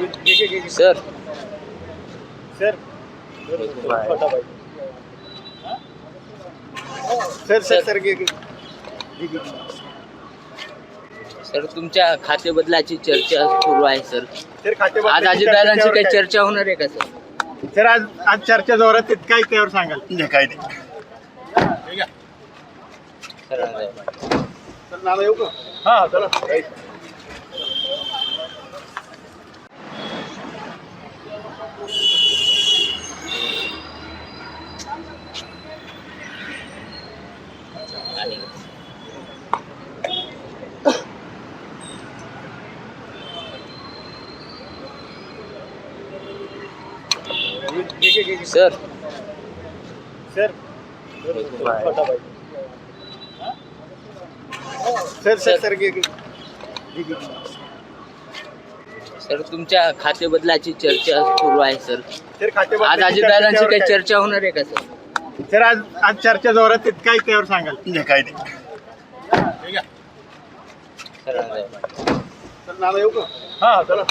Sir sir sir sir sir sir तुमच्या खाते बदलाची चर्चा सुरू आहे सर. सर खाते आज अजितदादांची काही चर्चा होणार आहे का सर? सर आज चर्चा जोरात काय त्यावर सांगाल काय नाही. सर नाला येऊ का? हा चला. आणि sir sir sir sir sir sir तुमच्या खाते बदलाची चर्चा सुरू आहे सर. सर खाते आज अजितदादांची काही चर्चा होणार आहे का सर? सर आज चर्चा जोरात काय त्यावर सांगाल काय नाही. सर नाला येऊ का? हा चला.